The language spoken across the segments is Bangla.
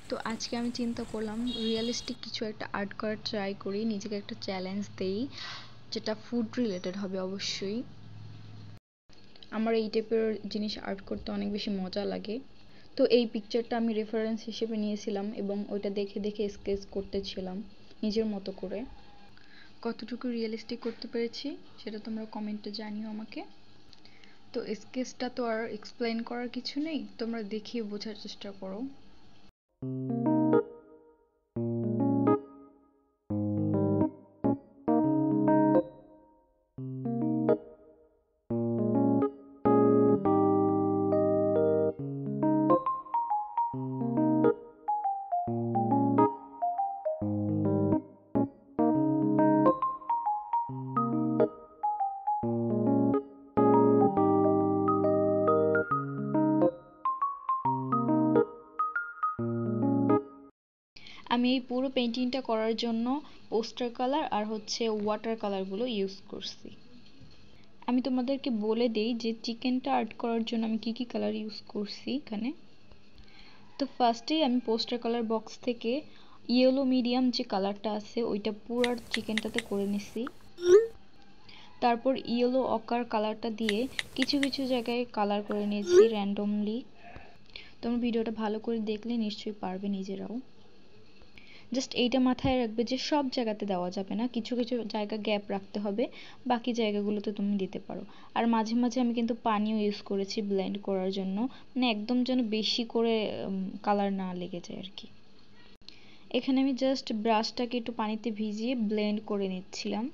তো আজকে আমি চিন্তা করলাম রিয়েলিস্টিক কিছু একটা আর্ট করার ট্রাই করি, নিজেকে একটা চ্যালেঞ্জ দেই, যেটা ফুড রিলেটেড হবে অবশ্যই। আমার এই টাইপের জিনিস আর্ট করতে অনেক বেশি মজা লাগে। তো এই পিকচারটা আমি রেফারেন্স হিসেবে নিয়েছিলাম এবং ওইটা দেখে দেখে স্কেচ করতেছিলাম নিজের মতো করে। কতটুকু রিয়েলিস্টিক করতে পেরেছি সেটা তোমরা কমেন্টে জানিও আমাকে। তো স্কেচটা তো আর এক্সপ্লেন করার কিছু নেই, তোমরা দেখিয়ে বোঝার চেষ্টা করো। আমি এই পুরো পেইন্টিংটা করার জন্য পোস্টার কালার আর হচ্ছে ওয়াটার কালারগুলো ইউজ করছি। আমি তোমাদেরকে বলে দেই যে চিকেনটা আর্ট করার জন্য আমি কি কি কালার ইউজ করছি এখানে। তো ফার্স্টেই আমি পোস্টার কালার বক্স থেকে ইয়েলো মিডিয়াম যে কালারটা আছে ওইটা পুরো চিকেনটাতে করে নিছি। তারপর ইয়েলো অকার কালারটা দিয়ে কিছু কিছু জায়গায় কালার করে নিয়েছি র্যান্ডমলি। তোমরা ভিডিওটা ভালো করে দেখলে নিশ্চয়ই পারবে নিজেরাও। জাস্ট এইটা মাথায় রাখবে যে সব জায়গাতে দেওয়া যাবে না, কিছু কিছু জায়গা গ্যাপ রাখতে হবে, বাকি জায়গাগুলোতে তুমি দিতে পারো। আর মাঝে মাঝে আমি কিন্তু পানিও ইউজ করেছি ব্লেন্ড করার জন্য, মানে একদম যেন বেশি করে কালার না লেগে যায় আর কি। এখানে আমি জাস্ট ব্রাশটাকে একটু পানিতে ভিজিয়ে ব্লেন্ড করে নিচ্ছিলাম।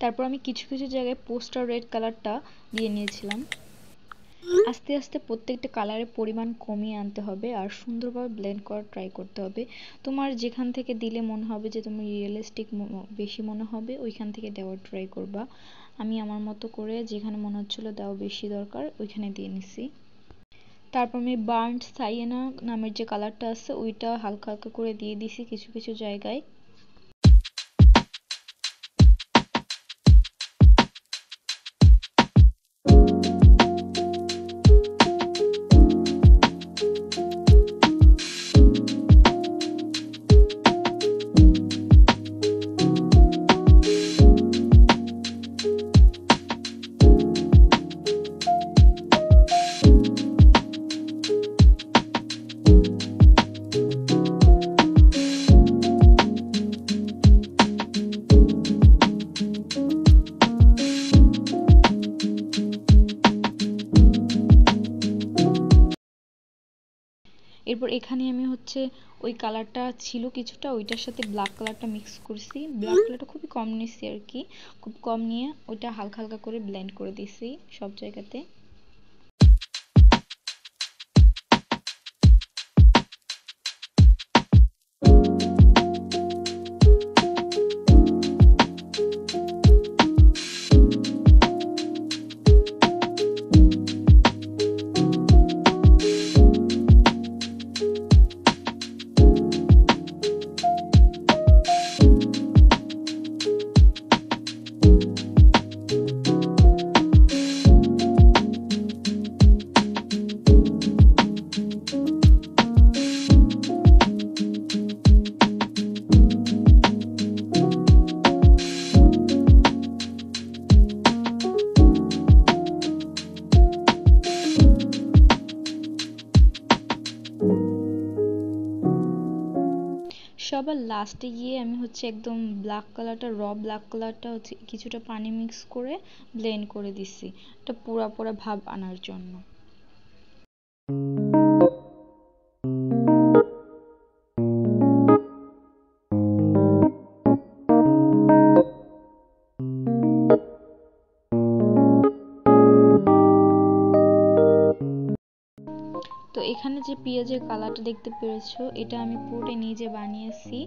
তারপর আমি কিছু কিছু জায়গায় পোস্টার রেড কালারটা দিয়ে নিয়েছিলাম। আস্তে আস্তে প্রত্যেকটা কালারের পরিমাণ কমিয়ে আনতে হবে আর সুন্দরভাবে ব্লেন্ড করার ট্রাই করতে হবে। তোমার যেখান থেকে দিলে মনে হবে যে তুমি রিয়েলিস্টিক বেশি মনে হবে ওইখান থেকে দেওয়ার ট্রাই করবা। আমি আমার মতো করে যেখানে মনে হচ্ছিলো দেওয়া বেশি দরকার ওইখানে দিয়ে নিছি। তারপর আমি বার্ন্ট সাইয়েনা নামের যে কালারটা আছে ওইটা হালকা হালকা করে দিয়ে দিছি কিছু কিছু জায়গায়। এরপর এখানে আমি হচ্ছে ওই কালারটা ছিল কিছুটা, ওইটার সাথে ব্ল্যাক কালারটা মিক্স করছি। ব্ল্যাক কালারটা খুবই কম নিচ্ছি আর কি, খুব কম নিয়ে ওইটা হালকা হালকা করে ব্লেন্ড করে দিছি সব জায়গাতে। সবার লাস্টে গিয়ে আমি হচ্ছে একদম ব্ল্যাক কালারটা ব্ল্যাক কালারটা হচ্ছে কিছুটা পানি মিক্স করে ব্লেন্ড করে দিছি, এটা পুরা পুরা ভাব আনার জন্য। তো এখানে যে পেঁয়াজের কালারটা দেখতে পেরেছো এটা আমি পুরোটাই নিজে বানিয়েছি।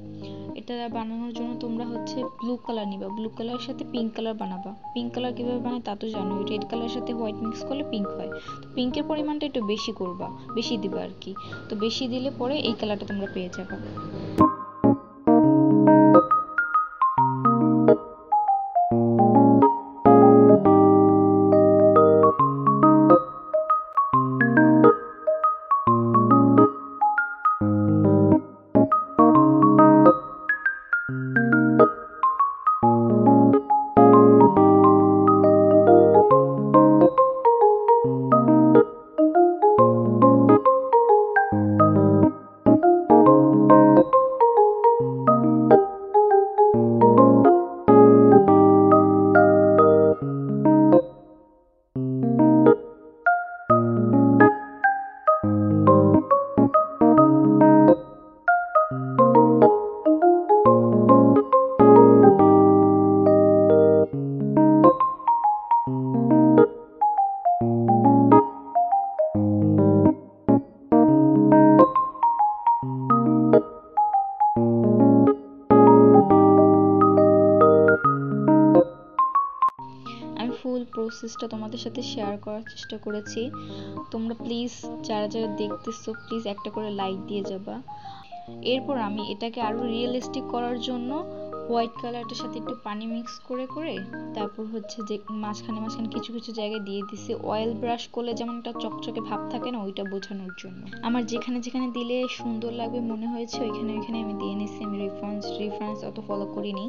এটা বানানোর জন্য তোমরা হচ্ছে ব্লু কালার নিবা, ব্লু কালারের সাথে পিঙ্ক কালার বানাবা। পিঙ্ক কালার কিভাবে বানায় তা তো জানো, রেড কালারের সাথে হোয়াইট মিক্স করলে পিঙ্ক হয়। তো পিঙ্কের পরিমাণটা একটু বেশি করবা, বেশি দিবা আর কি। তো বেশি দিলে পরে এই কালারটা তোমরা পেয়ে যাবা। প্রসেসটা তোমাদের সাথে শেয়ার করার চেষ্টা করেছি। তোমরা প্লিজ যারা যারা দেখতেছো প্লিজ একটা করে লাইক দিয়ে যাবা। এরপর আমি এটাকে আরো রিয়েলিস্টিক করার জন্য হোয়াইট কালারটার সাথে একটু পানি মিক্স করে করে তারপর হচ্ছে যে মাঝখানে মাঝখানে কিছু কিছু জায়গায় দিয়ে দিছি অয়েল ব্রাশ করলে যেমন একটা চকচকে ভাব থাকে না, ওইটা বোঝানোর জন্য। আমার যেখানে যেখানে দিলে সুন্দর লাগবে মনে হয়েছে ওইখানে ওইখানে আমি দিয়ে নিছি। আমি রেফারেন্স অত ফলো করিনি।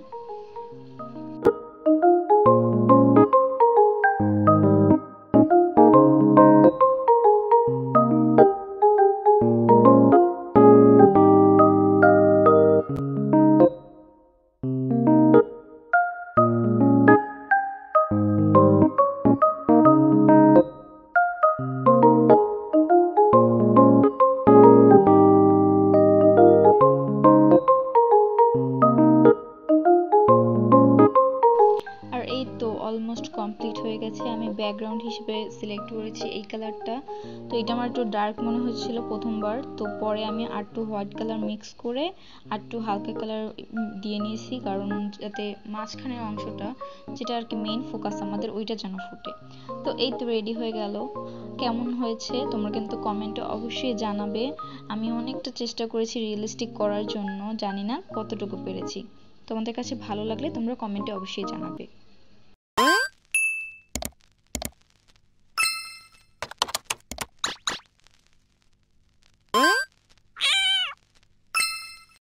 আর এই তো অলমোস্ট কমপ্লিট হয়ে গেছে। আমি ব্যাকগ্রাউন্ড হিসেবে সিলেক্ট করেছি এই কালারটা। তো এটা আমার একটু ডার্ক মনে হচ্ছিল প্রথমবার, তো পরে আমি আর একটু হোয়াইট কালার মিক্স করে আর একটু হালকা কালার দিয়ে নিয়েছি, কারণ যাতে মাঝখানের অংশটা যেটা আর কি মেইন ফোকাস আমাদের ওইটা যেন ফুটে। তো এই তো রেডি হয়ে গেল। কেমন হয়েছে তোমরা কিন্তু কমেন্টে অবশ্যই জানাবে। আমি অনেকটা চেষ্টা করেছি রিয়েলিস্টিক করার জন্য, জানি না কতটুকু পেরেছি। তোমাদের কাছে ভালো লাগলে তোমরা কমেন্টে অবশ্যই জানাবে।